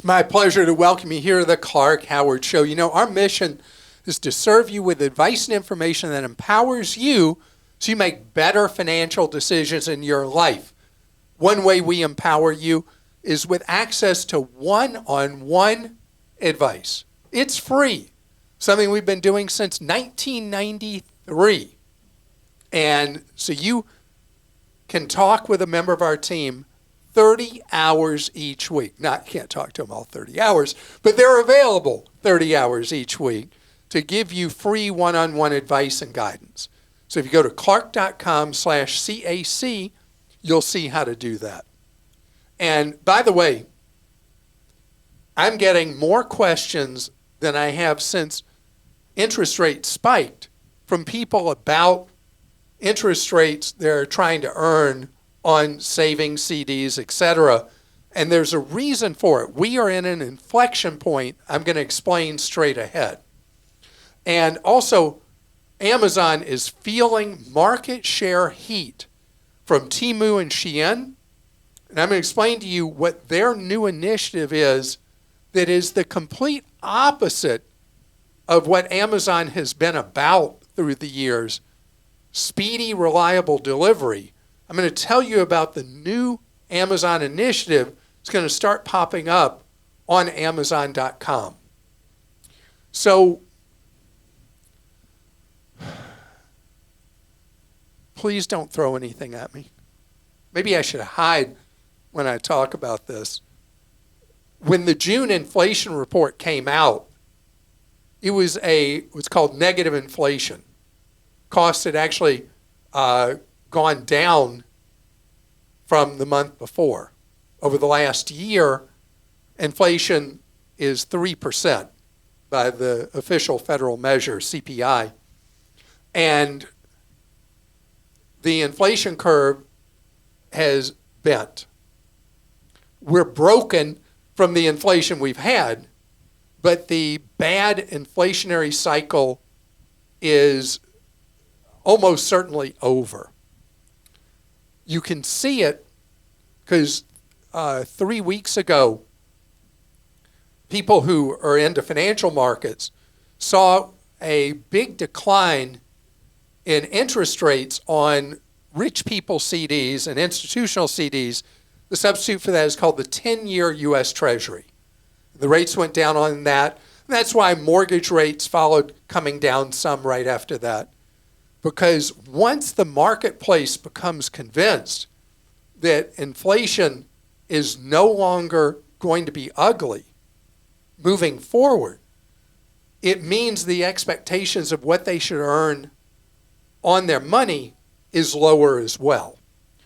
It's my pleasure to welcome you here to the Clark Howard Show. You know, our mission is to serve you with advice and information that empowers you so you make better financial decisions in your life. One way we empower you is with access to one-on-one advice. It's free, something we've been doing since 1993. And so you can talk with a member of our team 30 hours each week. Not can't talk to them all 30 hours, but they're available 30 hours each week to give you free one-on-one advice and guidance. So if you go to clark.com/CAC, you'll see how to do that. And by the way, I'm getting more questions than I have since interest rates spiked from people about interest rates they're trying to earn on savings, CDs, etc. And there's a reason for it. We are in an inflection point I'm going to explain straight ahead. And also, Amazon is feeling market share heat from Temu and Shein. And I'm going to explain to you what their new initiative is that is the complete opposite of what Amazon has been about through the years. Speedy, reliable delivery. I'm going to tell you about the new Amazon initiative. It's going to start popping up on Amazon.com. So please don't throw anything at me. Maybe I should hide when I talk about this. When the June inflation report came out, it was what's called negative inflation. Costs had actually gone down from the month before. Over the last year, inflation is 3% by the official federal measure, CPI. And the inflation curve has bent. We're broken from the inflation we've had, but the bad inflationary cycle is almost certainly over. You can see it because 3 weeks ago, people who are into financial markets saw a big decline in interest rates on rich people CDs and institutional CDs. The substitute for that is called the 10-year U.S. Treasury. The rates went down on that. And that's why mortgage rates followed coming down some right after that. Because once the marketplace becomes convinced that inflation is no longer going to be ugly moving forward, it means the expectations of what they should earn on their money is lower as well.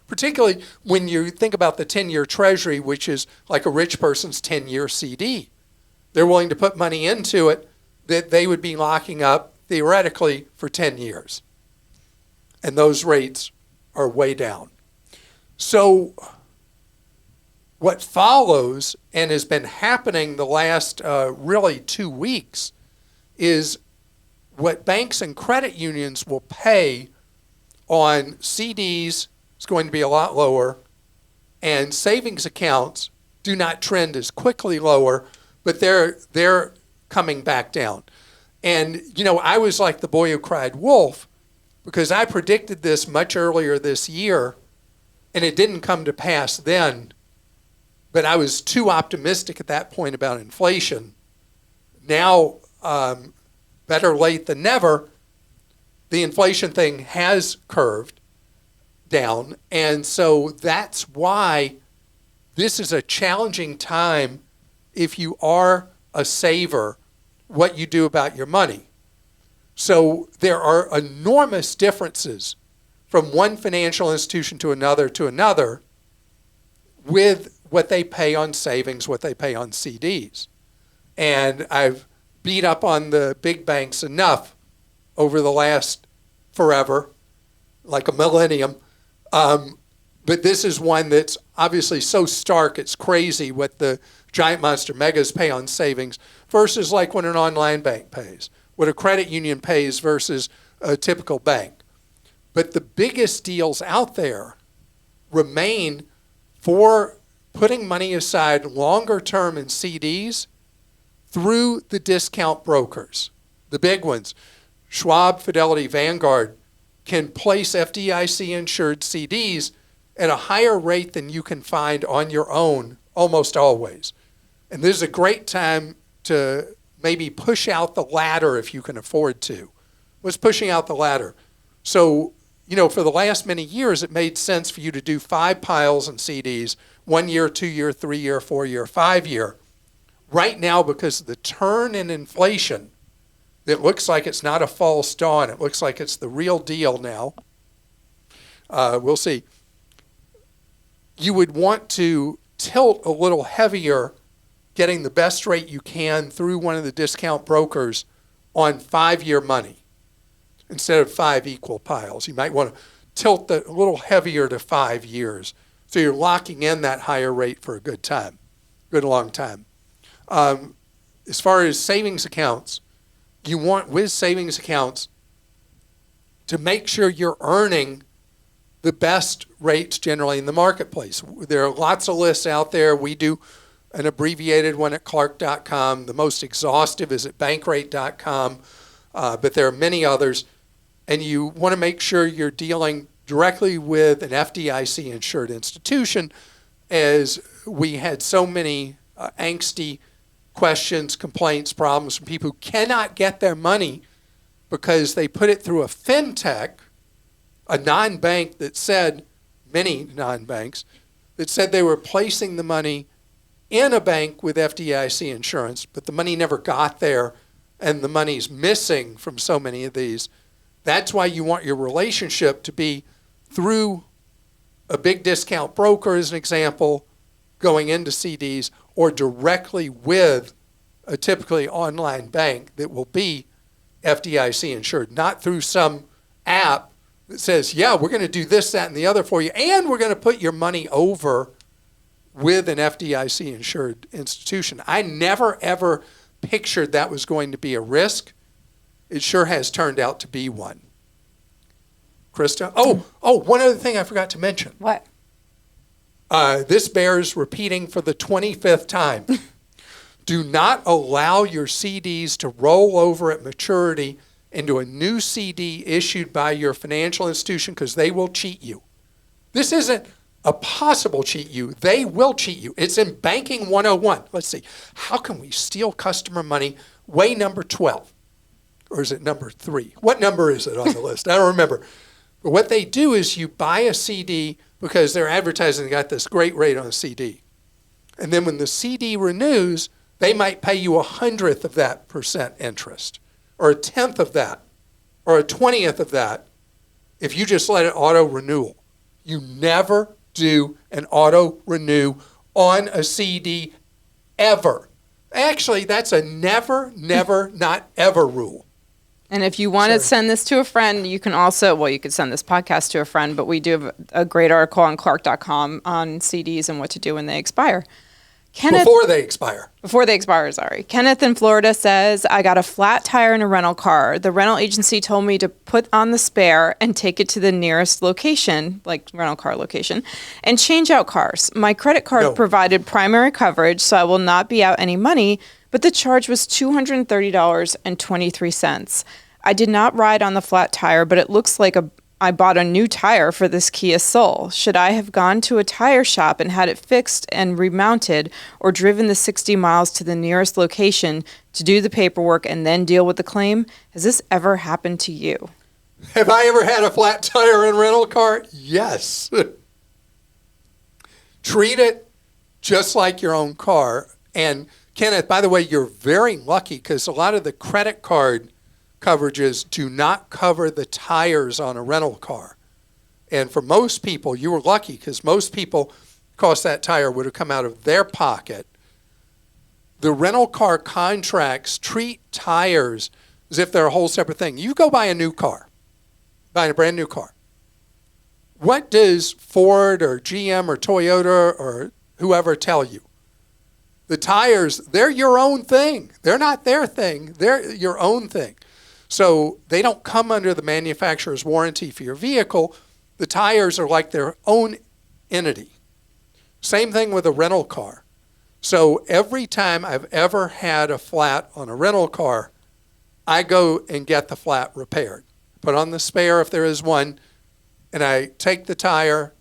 Particularly when you think about the 10-year Treasury, which is like a rich person's 10-year CD. They're willing to put money into it that they would be locking up theoretically for 10 years. And those rates are way down. So what follows and has been happening the last really 2 weeks is what banks and credit unions will pay on CDs is going to be a lot lower, and savings accounts do not trend as quickly lower, but they're coming back down. And, you know, I was like the boy who cried wolf because I predicted this much earlier this year, and it didn't come to pass then, but I was too optimistic at that point about inflation. Now, better late than never, the inflation thing has curved down, and so that's why this is a challenging time if you are a saver, what you do about your money. So there are enormous differences from one financial institution to another with what they pay on savings, what they pay on CDs. And I've beat up on the big banks enough over the last forever, like a millennium. But this is one that's obviously so stark, it's crazy what the giant monster megas pay on savings versus like what an online bank pays, what a credit union pays versus a typical bank. But the biggest deals out there remain for putting money aside longer term in CDs through the discount brokers, the big ones. Schwab, Fidelity, Vanguard can place FDIC-insured CDs at a higher rate than you can find on your own almost always. And this is a great time to maybe push out the ladder if you can afford to. What's pushing out the ladder? So, for the last many years, it made sense for you to do 5 piles in CDs, 1 year, 2 year, 3 year, 4 year, 5 year. Right now, because of the turn in inflation, it looks like it's not a false dawn. It looks like it's the real deal now. We'll see. You would want to tilt a little heavier, getting the best rate you can through one of the discount brokers on 5-year money instead of 5 equal piles. You might want to tilt a little heavier to 5 years. So you're locking in that higher rate for a good time, good long time. As far as savings accounts, you want with savings accounts to make sure you're earning the best rates generally in the marketplace. There are lots of lists out there. We do an abbreviated one at Clark.com. The most exhaustive is at Bankrate.com, but there are many others. And you want to make sure you're dealing directly with an FDIC-insured institution, as we had so many angsty questions, complaints, problems from people who cannot get their money because they put it through a fintech, a non-bank that said, many non-banks, that said they were placing the money in a bank with FDIC insurance, but the money never got there, and the money's missing from so many of these. That's why you want your relationship to be through a big discount broker, as an example, going into CDs, or directly with a typically online bank that will be FDIC insured, not through some app that says, yeah, we're going to do this, that, and the other for you, and we're going to put your money over with an FDIC insured institution. I never, ever pictured that was going to be a risk. It sure has turned out to be one. Christa? Oh, one other thing I forgot to mention. What? This bears repeating for the 25th time. Do not allow your CDs to roll over at maturity into a new CD issued by your financial institution, because they will cheat you. This isn't a possible cheat you. They will cheat you. It's in Banking 101. Let's see. How can we steal customer money? Way number 12. Or is it number 3? What number is it on the list? I don't remember. But what they do is you buy a CD because they're advertising they got this great rate on a CD. And then when the CD renews, they might pay you 100th of that percent interest, or 1/10 of that, or 20th of that if you just let it auto-renewal. You never do an auto-renew on a CD ever. Actually, that's a never, never, not ever rule. And if you want to send this to a friend, you can also, you could send this podcast to a friend, but we do have a great article on Clark.com on CDs and what to do when they expire. Before they expire, sorry. Kenneth in Florida says, I got a flat tire in a rental car. The rental agency told me to put on the spare and take it to the nearest location, like rental car location, and change out cars. My credit card provided primary coverage, so I will not be out any money, but the charge was $230.23. I did not ride on the flat tire, but it looks like I bought a new tire for this Kia Soul. Should I have gone to a tire shop and had it fixed and remounted, or driven the 60 miles to the nearest location to do the paperwork and then deal with the claim? Has this ever happened to you? Have I ever had a flat tire in a rental car? Yes. Treat it just like your own car. And Kenneth, by the way, you're very lucky, because a lot of the credit card coverages do not cover the tires on a rental car. And for most people, you were lucky, because most people, cost that tire would have come out of their pocket. The rental car contracts treat tires as if they're a whole separate thing. You go buy a new car, buy a brand new car. What does Ford or GM or Toyota or whoever tell you? The tires, they're your own thing. They're not their thing. They're your own thing. So they don't come under the manufacturer's warranty for your vehicle. The tires are like their own entity. Same thing with a rental car. So every time I've ever had a flat on a rental car, I go and get the flat repaired. Put on the spare if there is one, and I take the tire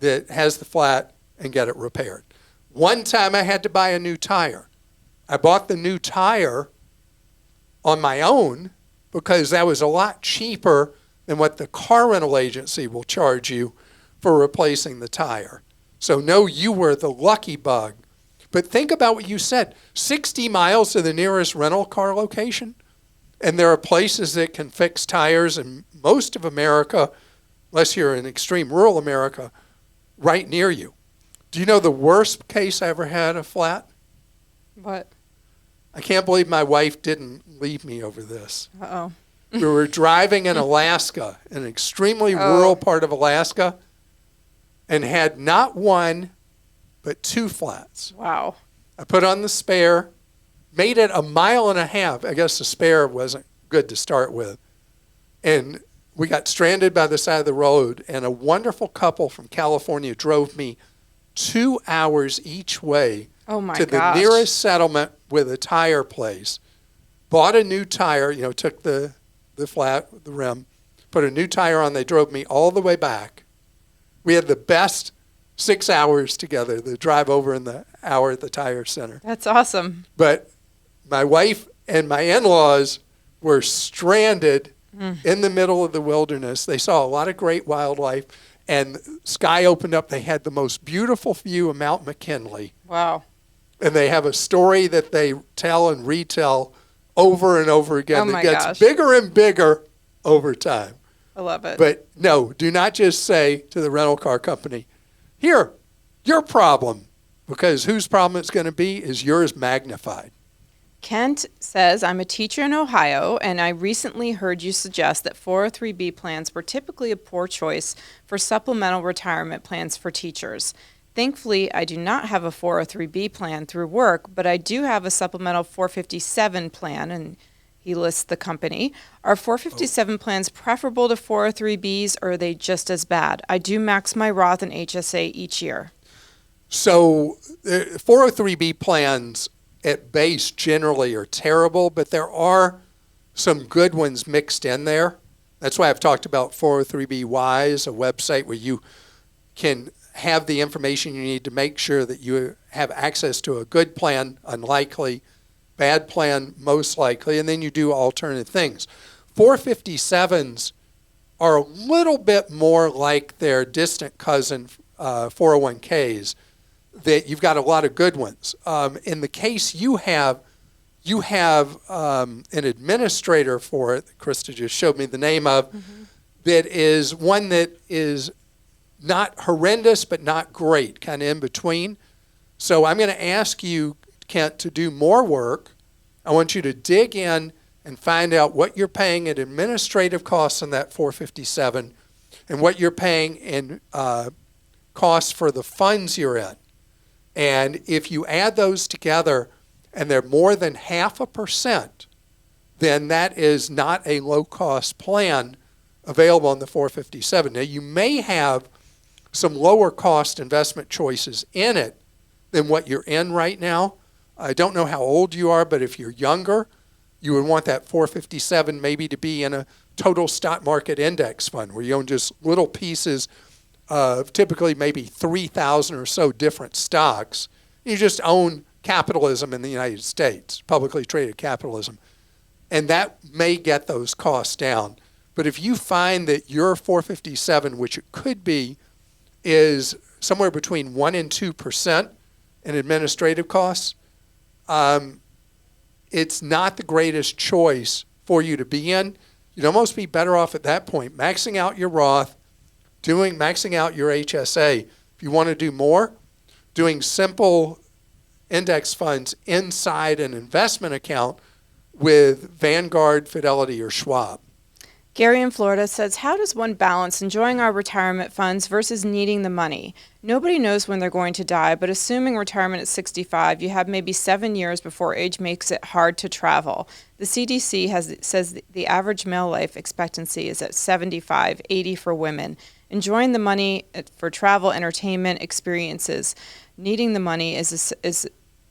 that has the flat and get it repaired. One time I had to buy a new tire. I bought the new tire on my own because that was a lot cheaper than what the car rental agency will charge you for replacing the tire. So no, you were the lucky bug. But think about what you said, 60 miles to the nearest rental car location. And there are places that can fix tires in most of America, unless you're in extreme rural America, right near you. Do you know the worst case I ever had a flat? What? I can't believe my wife didn't leave me over this. Uh-oh. We were driving in Alaska, an extremely rural part of Alaska, and had not one, but two flats. Wow. I put on the spare, made it 1.5 miles. I guess the spare wasn't good to start with. And we got stranded by the side of the road, and a wonderful couple from California drove me 2 hours each way to the nearest settlement with a tire place. Bought a new tire, took the flat, the rim, put a new tire on. They drove me all the way back. We had the best 6 hours together, the drive over and the hour at the tire center. That's awesome. But my wife and my in-laws were stranded in the middle of the wilderness. They saw a lot of great wildlife, and sky opened up. They had the most beautiful view of Mount McKinley. Wow. And they have a story that they tell and retell over and over again that gets bigger and bigger over time. I love it. But no, do not just say to the rental car company, here, your problem, because whose problem it's going to be is yours magnified. Kent says, I'm a teacher in Ohio, and I recently heard you suggest that 403B plans were typically a poor choice for supplemental retirement plans for teachers. Thankfully, I do not have a 403B plan through work, but I do have a supplemental 457 plan, and he lists the company. Are 457 plans preferable to 403Bs, or are they just as bad? I do max my Roth and HSA each year. So 403B plans at base generally are terrible, but there are some good ones mixed in there. That's why I've talked about 403B Wise, a website where you can have the information you need to make sure that you have access to a good plan, unlikely, bad plan, most likely, and then you do alternative things. 457s are a little bit more like their distant cousin 401ks, that you've got a lot of good ones. In the case you have an administrator for it, Christa just showed me the name of, that is one that is not horrendous but not great, kind of in between. So I'm going to ask you, Kent, to do more work. I want you to dig in and find out what you're paying in administrative costs on that 457 and what you're paying in costs for the funds you're in. And if you add those together and they're more than 0.5%, then that is not a low-cost plan available on the 457. Now, you may have some lower-cost investment choices in it than what you're in right now. I don't know how old you are, but if you're younger, you would want that 457 maybe to be in a total stock market index fund where you own just little pieces of typically maybe 3,000 or so different stocks. You just own capitalism in the United States, publicly traded capitalism. And that may get those costs down. But if you find that your 457, which it could be, is somewhere between 1% and 2% in administrative costs, it's not the greatest choice for you to be in. You'd almost be better off at that point maxing out your Roth, maxing out your HSA. If you want to do more, doing simple index funds inside an investment account with Vanguard, Fidelity, or Schwab. Gary in Florida says, how does one balance enjoying our retirement funds versus needing the money? Nobody knows when they're going to die, but assuming retirement at 65, you have maybe 7 years before age makes it hard to travel. The CDC says the average male life expectancy is at 75, 80 for women, Enjoying the money for travel, entertainment, experiences. Needing the money is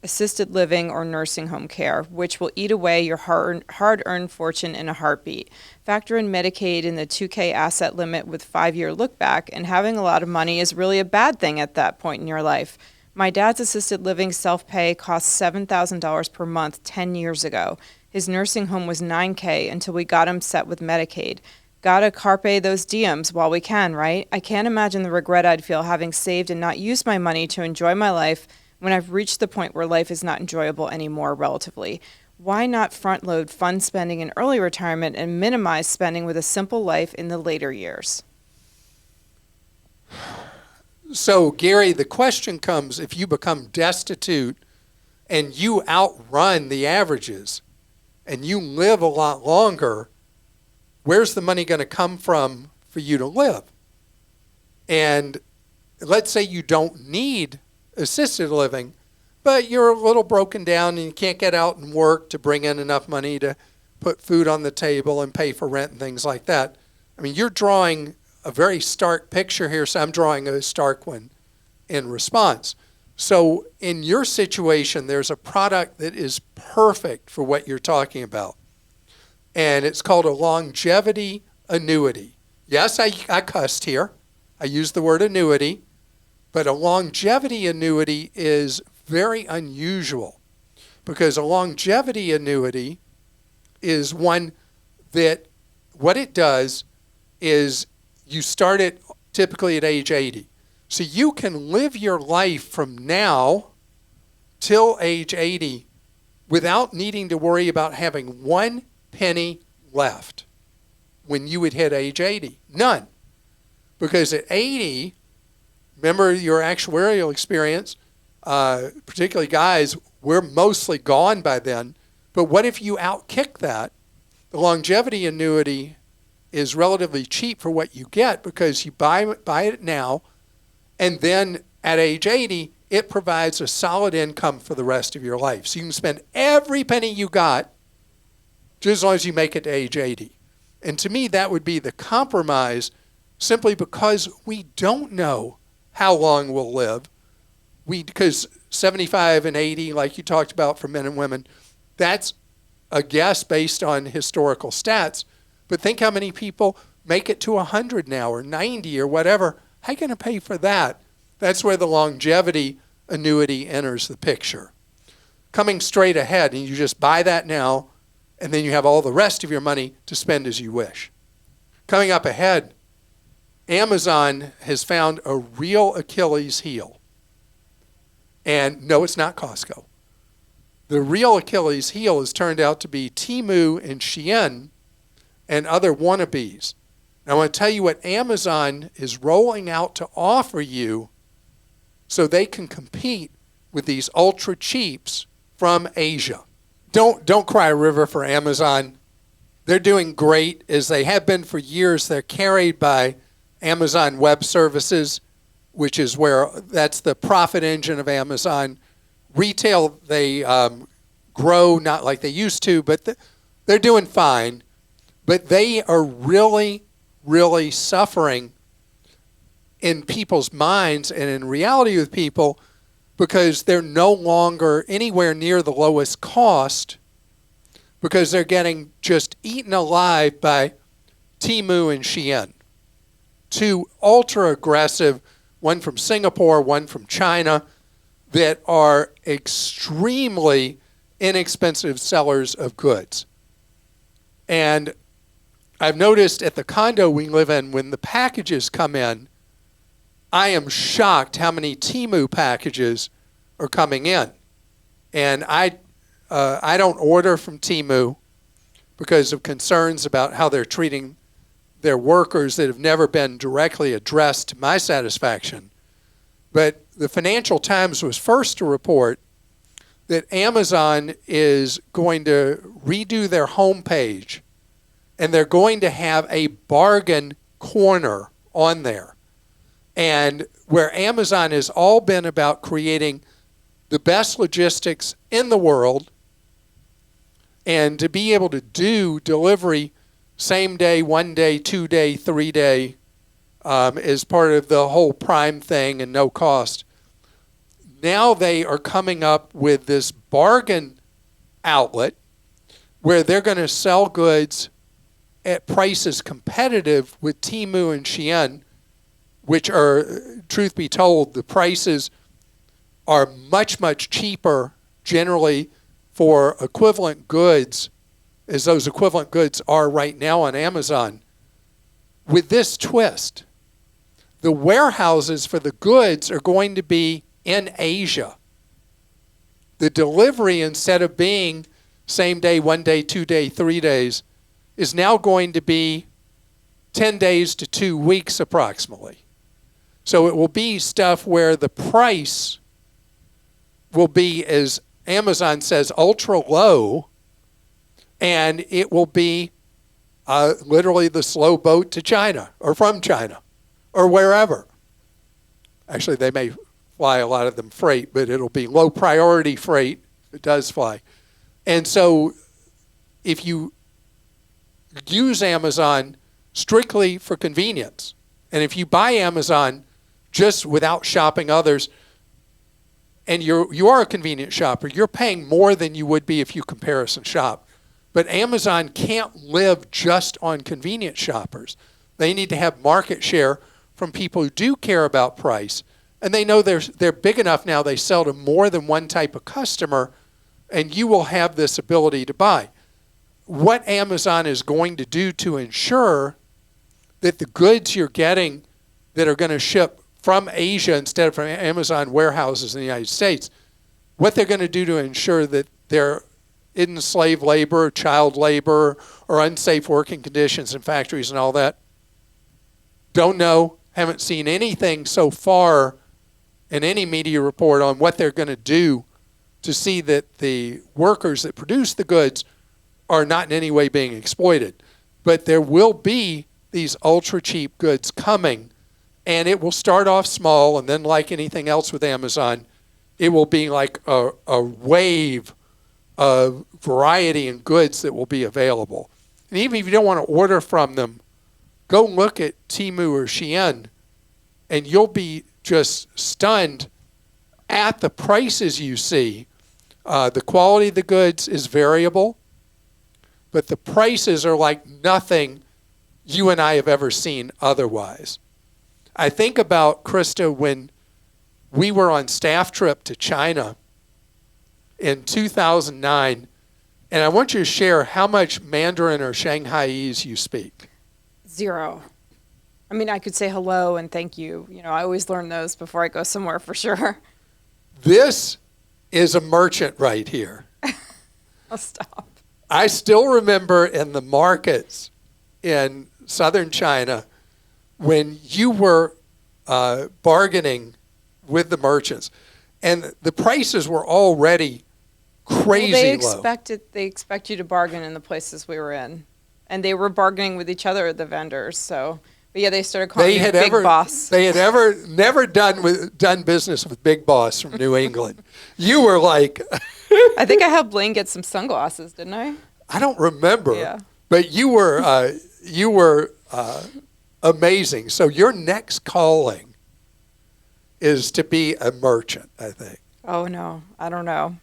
assisted living or nursing home care, which will eat away your hard-earned fortune in a heartbeat. Factor in Medicaid in the 2K asset limit with 5-year look back, and having a lot of money is really a bad thing at that point in your life. My dad's assisted living self-pay cost $7,000 per month 10 years ago. His nursing home was $9K until we got him set with Medicaid. Gotta carpe those diems while we can, right? I can't imagine the regret I'd feel having saved and not used my money to enjoy my life when I've reached the point where life is not enjoyable anymore relatively. Why not front load fun spending in early retirement and minimize spending with a simple life in the later years? So, Gary, the question comes, if you become destitute and you outrun the averages and you live a lot longer, where's the money going to come from for you to live? And let's say you don't need assisted living, but you're a little broken down and you can't get out and work to bring in enough money to put food on the table and pay for rent and things like that. I mean, you're drawing a very stark picture here, so I'm drawing a stark one in response. So in your situation, there's a product that is perfect for what you're talking about, and it's called a longevity annuity. Yes, I cussed here. I used the word annuity. But a longevity annuity is very unusual because a longevity annuity is one that what it does is you start it typically at age 80. So you can live your life from now till age 80 without needing to worry about having one penny left when you would hit age 80. None. Because at 80, remember your actuarial experience, particularly guys, we're mostly gone by then. But what if you outkick that? The longevity annuity is relatively cheap for what you get because you buy it now, and then at age 80, it provides a solid income for the rest of your life. So you can spend every penny you got just as long as you make it to age 80. And to me, that would be the compromise simply because we don't know how long we'll live. Because 75 and 80, like you talked about for men and women, that's a guess based on historical stats. But think how many people make it to 100 now or 90 or whatever. How are you going to pay for that? That's where the longevity annuity enters the picture. Coming straight ahead, and you just buy that now, and then you have all the rest of your money to spend as you wish. Coming up ahead, Amazon has found a real Achilles heel. And no, it's not Costco. The real Achilles heel has turned out to be Temu and Shein and other wannabes. And I want to tell you what Amazon is rolling out to offer you so they can compete with these ultra cheaps from Asia. Don't cry a river for Amazon. They're doing great as they have been for years. They're carried by Amazon Web Services, which is that's the profit engine of Amazon. Retail, they grow not like they used to, but they're doing fine. But they are really, really suffering in people's minds and in reality with people because they're no longer anywhere near the lowest cost because they're getting just eaten alive by Temu and Shein. Two ultra-aggressive, one from Singapore, one from China, that are extremely inexpensive sellers of goods. And I've noticed at the condo we live in, when the packages come in, I am shocked how many Temu packages are coming in. And I don't order from Temu because of concerns about how they're treating their workers that have never been directly addressed to my satisfaction. But the Financial Times was first to report that Amazon is going to redo their homepage, and they're going to have a bargain corner on there. And where Amazon has all been about creating the best logistics in the world and to be able to do delivery same day, 1 day, 2 day, 3 day, as part of the whole Prime thing and no cost. Now they are coming up with this bargain outlet where they're going to sell goods at prices competitive with Temu and Shein, which are, truth be told, the prices are much, much cheaper generally for equivalent goods as those equivalent goods are right now on Amazon. With this twist, the warehouses for the goods are going to be in Asia. The delivery, instead of being same day, 1 day, 2 day, 3 days, is now going to be 10 days to 2 weeks approximately. So it will be stuff where the price will be, as Amazon says, ultra low, and it will be literally the slow boat to China or from China or wherever. Actually, they may fly a lot of them freight, but it'll be low priority freight if it does fly. And so if you use Amazon strictly for convenience, and if you buy Amazon just without shopping others, and you are a convenient shopper, you're paying more than you would be if you comparison shop. But Amazon can't live just on convenient shoppers. They need to have market share from people who do care about price. And they know they're big enough now, they sell to more than one type of customer, and you will have this ability to buy. What Amazon is going to do to ensure that the goods you're getting that are going to ship from Asia instead of from Amazon warehouses in the United States, what they're going to do to ensure that there isn't slave labor, child labor, or unsafe working conditions in factories and all that, don't know, haven't seen anything so far in any media report on what they're going to do to see that the workers that produce the goods are not in any way being exploited. But there will be these ultra cheap goods coming, and it will start off small, and then like anything else with Amazon, it will be like a wave of variety in goods that will be available. And even if you don't want to order from them, go look at Temu or Shein, and you'll be just stunned at the prices you see. The quality of the goods is variable, but the prices are like nothing you and I have ever seen otherwise. I think about, Christa, when we were on staff trip to China in 2009, and I want you to share how much Mandarin or Shanghaiese you speak. 0. I mean, I could say hello and thank you. You know, I always learn those before I go somewhere for sure. This is a merchant right here. I'll stop. I still remember in the markets in southern China when you were bargaining with the merchants, and the prices were already crazy low. They expect you to bargain in the places we were in, and they were bargaining with each other, the vendors. So, but yeah, they started calling me Big Boss. They had never done business with Big Boss from New England. You were like, I think I helped Blaine get some sunglasses, didn't I? I don't remember. Yeah. But you were amazing. So your next calling is to be a merchant, I think. Oh no, I don't know.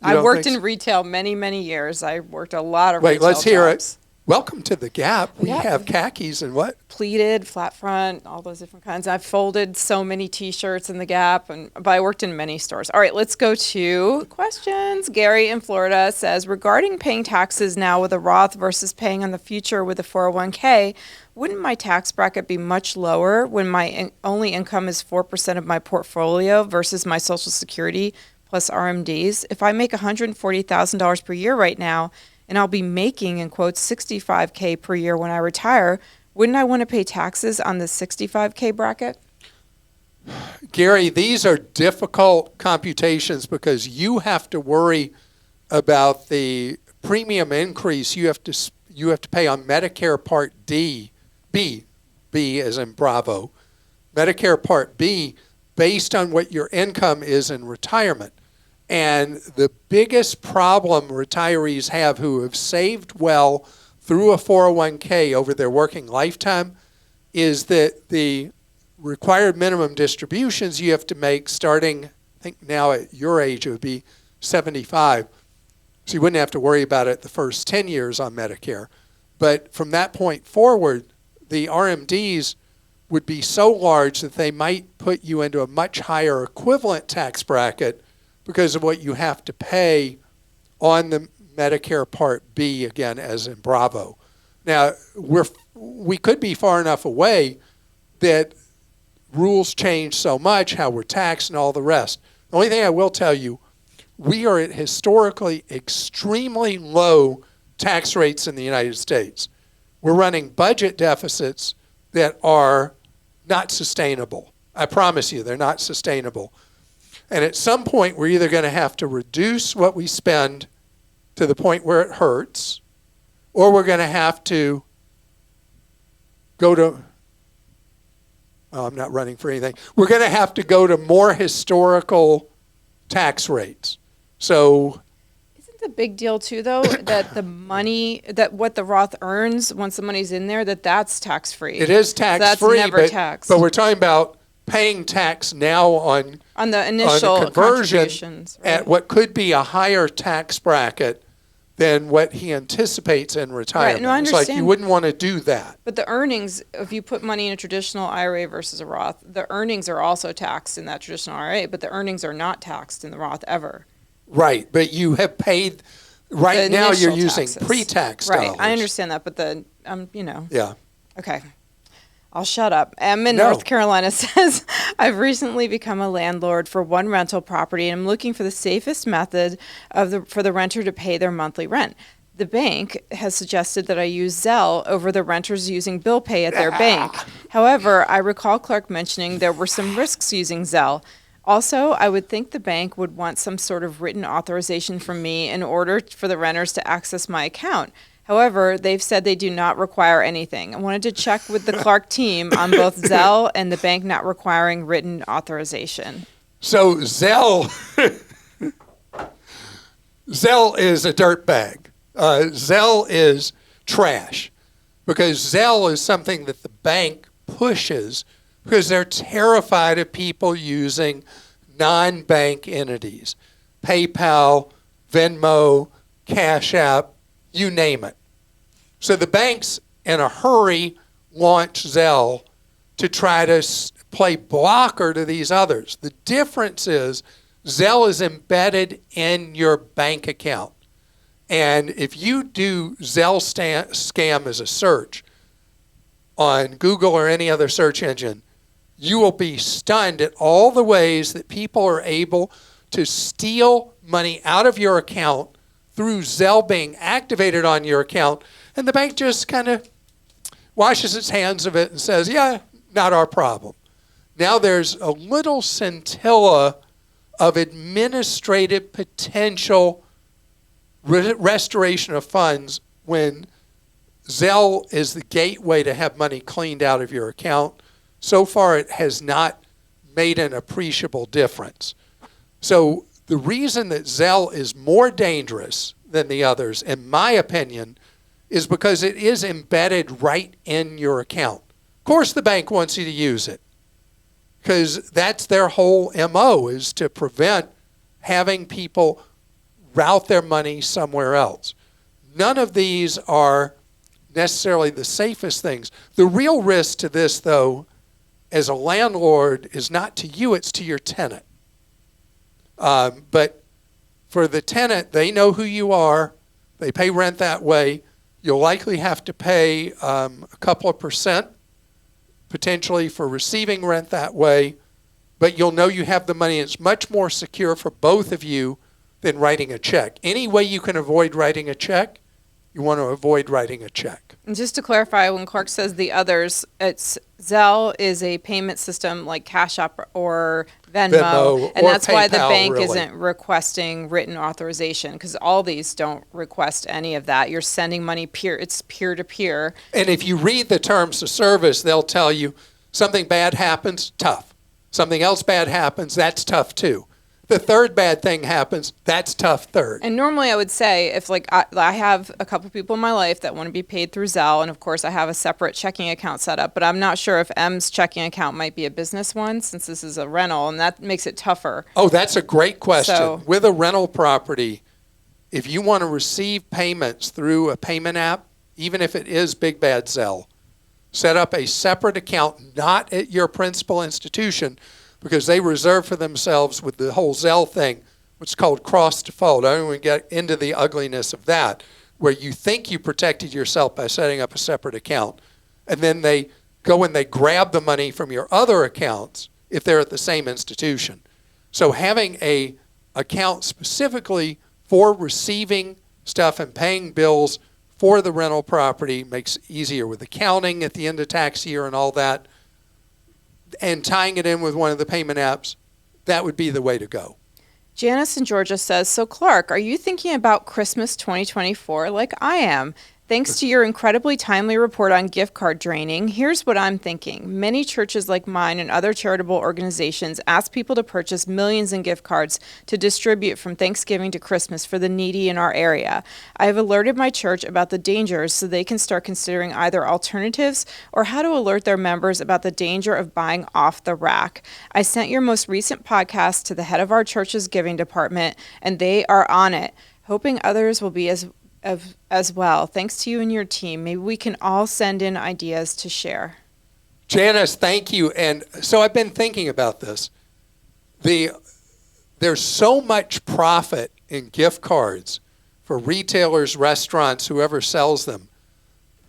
I worked in retail many, many years. I worked a lot of retail jobs. Wait, let's hear it. Welcome to the Gap. We have khakis and what? Pleated, flat front, all those different kinds. I've folded so many T-shirts in the Gap, but I worked in many stores. All right, let's go to questions. Gary in Florida says, regarding paying taxes now with a Roth versus paying on the future with a 401k, wouldn't my tax bracket be much lower when my only income is 4% of my portfolio versus my Social Security plus RMDs? If I make $140,000 per year right now, and I'll be making, in quotes, $65K per year when I retire, wouldn't I want to pay taxes on the $65K bracket? Gary, these are difficult computations because you have to worry about the premium increase you have to pay on Medicare Part B as in Bravo, Medicare Part B, based on what your income is in retirement. And the biggest problem retirees have who have saved well through a 401k over their working lifetime is that the required minimum distributions you have to make starting, I think now at your age it would be 75. So you wouldn't have to worry about it the first 10 years on Medicare. But from that point forward, the RMDs would be so large that they might put you into a much higher equivalent tax bracket because of what you have to pay on the Medicare Part B, again, as in Bravo. Now, we could be far enough away that rules change so much, how we're taxed and all the rest. The only thing I will tell you, we are at historically extremely low tax rates in the United States. We're running budget deficits that are not sustainable. I promise you, they're not sustainable. And at some point, we're either going to have to reduce what we spend to the point where it hurts, or we're going to have to go to, oh, I'm not running for anything. We're going to have to go to more historical tax rates. So isn't the big deal too, though, that the money, that what the Roth earns once the money's in there, that's tax-free? It is tax-free, that's never taxed. But we're talking about paying tax now on the initial on conversion contributions, right, at what could be a higher tax bracket than what he anticipates in retirement. Right, no, I It's understand. like you wouldn't want to do that. But the earnings, if you put money in a traditional IRA versus a Roth, the earnings are also taxed in that traditional IRA, but the earnings are not taxed in the Roth ever. Right, but you have paid, right now you're using taxes. pre-tax Right, dollars. I understand that, but Yeah. Okay. I'll shut up. Em in No. North Carolina says, I've recently become a landlord for one rental property and I'm looking for the safest method for the renter to pay their monthly rent. The bank has suggested that I use Zelle over the renters using bill pay at their bank. However, I recall Clark mentioning there were some risks using Zelle. Also, I would think the bank would want some sort of written authorization from me in order for the renters to access my account. However, they've said they do not require anything. I wanted to check with the Clark team on both Zelle and the bank not requiring written authorization. So Zelle is a dirt bag. Zelle is trash because Zelle is something that the bank pushes because they're terrified of people using non-bank entities. PayPal, Venmo, Cash App, you name it. So the banks, in a hurry, launch Zelle to try to play blocker to these others. The difference is Zelle is embedded in your bank account. And if you do Zelle scam as a search on Google or any other search engine, you will be stunned at all the ways that people are able to steal money out of your account through Zelle being activated on your account, and the bank just kind of washes its hands of it and says, yeah, not our problem. Now there's a little scintilla of administrative potential restoration of funds when Zelle is the gateway to have money cleaned out of your account. So far, it has not made an appreciable difference. So the reason that Zelle is more dangerous than the others, in my opinion, is because it is embedded right in your account. Of course, the bank wants you to use it because that's their whole MO, is to prevent having people route their money somewhere else. None of these are necessarily the safest things. The real risk to this, though, as a landlord, is not to you, it's to your tenant. But for the tenant, they know who you are. They pay rent that way. You'll likely have to pay a couple of percent, potentially, for receiving rent that way. But you'll know you have the money. It's much more secure for both of you than writing a check. Any way you can avoid writing a check, you want to avoid writing a check. And just to clarify, when Clark says the others, it's Zelle is a payment system like Cash App or Venmo, and or that's why the PayPal, bank really. isn't requesting written authorization, because all these don't request any of that. You're sending money it's peer-to-peer. And if you read the terms of service, they'll tell you something bad happens, tough. Something else bad happens, that's tough too. the third bad thing happens, that's tough third. And normally I would say if like I have a couple people in my life that want to be paid through Zelle, and of course I have a separate checking account set up, but I'm not sure if M's checking account might be a business one since this is a rental, and that makes it tougher. Oh, that's a great question. So, with a rental property, if you want to receive payments through a payment app, even if it is Big Bad Zelle, set up a separate account, not at your principal institution, because they reserve for themselves with the whole Zelle thing what's called cross default. I don't even get into the ugliness of that, where you think you protected yourself by setting up a separate account, and then they go and they grab the money from your other accounts if they're at the same institution. So having a account specifically for receiving stuff and paying bills for the rental property makes it easier with accounting at the end of tax year and all that, and tying it in with one of the payment apps, that would be the way to go. Janice in Georgia says, so Clark, are you thinking about Christmas 2024 like I am? Thanks to your incredibly timely report on gift card draining, here's what I'm thinking. Many churches like mine and other charitable organizations ask people to purchase millions in gift cards to distribute from Thanksgiving to Christmas for the needy in our area. I have alerted my church about the dangers so they can start considering either alternatives or how to alert their members about the danger of buying off the rack. I sent your most recent podcast to the head of our church's giving department, and they are on it, hoping others will be as well. Thanks to you and your team. Maybe we can all send in ideas to share. Janice, thank you. And so I've been thinking about this. There's so much profit in gift cards for retailers, restaurants, whoever sells them,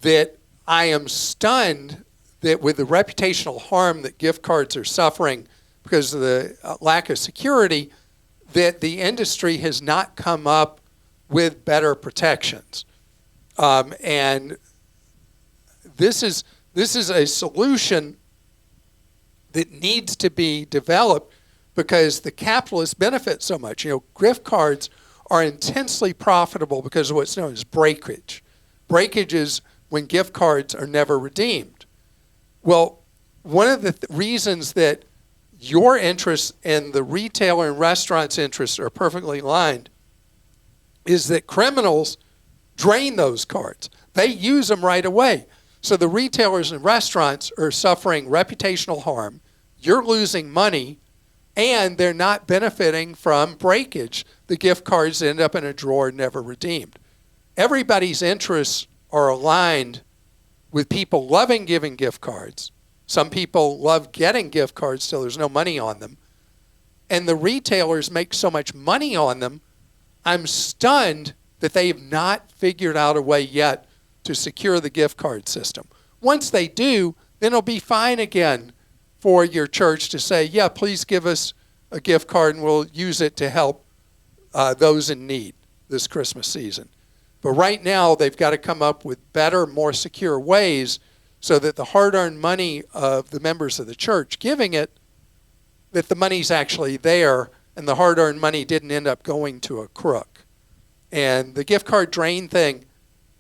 that I am stunned that with the reputational harm that gift cards are suffering because of the lack of security, that the industry has not come up with better protections. And this is a solution that needs to be developed because the capitalists benefit so much. You know, gift cards are intensely profitable because of what's known as breakage. Breakage is when gift cards are never redeemed. Well, one of the reasons that your interests and the retailer and restaurant's interests are perfectly aligned is that criminals drain those cards. They use them right away. So the retailers and restaurants are suffering reputational harm. You're losing money, and they're not benefiting from breakage. The gift cards end up in a drawer never redeemed. Everybody's interests are aligned with people loving giving gift cards. Some people love getting gift cards so there's no money on them. And the retailers make so much money on them, I'm stunned that they have not figured out a way yet to secure the gift card system. Once they do, then it'll be fine again for your church to say, yeah, please give us a gift card and we'll use it to help those in need this Christmas season. But right now, they've got to come up with better, more secure ways so that the hard-earned money of the members of the church giving it, that the money's actually there and the hard-earned money didn't end up going to a crook. And the gift card drain thing,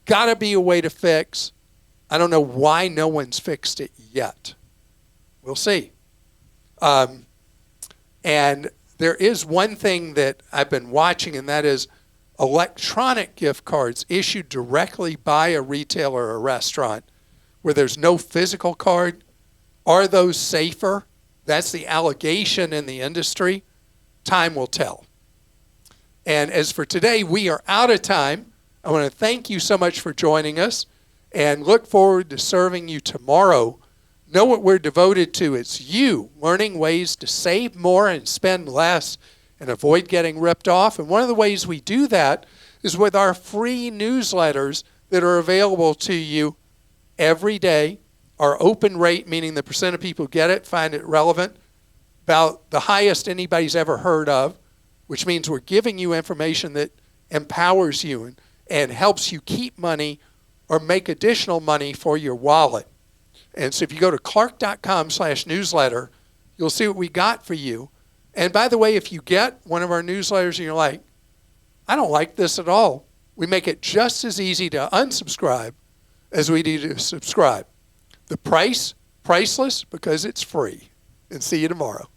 got to be a way to fix. I don't know why no one's fixed it yet. We'll see. And there is one thing that I've been watching, and that is electronic gift cards issued directly by a retailer or restaurant where there's no physical card. Are those safer? That's the allegation in the industry. Time will tell. And as for today, we are out of time. I want to thank you so much for joining us and look forward to serving you tomorrow. Know what we're devoted to. It's you learning ways to save more and spend less and avoid getting ripped off. And one of the ways we do that is with our free newsletters that are available to you every day. Our open rate, meaning the percent of people who get it, find it relevant, about the highest anybody's ever heard of, which means we're giving you information that empowers you and helps you keep money or make additional money for your wallet. And so if you go to clark.com/newsletter, you'll see what we got for you. And by the way, if you get one of our newsletters and you're like, I don't like this at all, we make it just as easy to unsubscribe as we do to subscribe. The price, priceless because it's free. And see you tomorrow.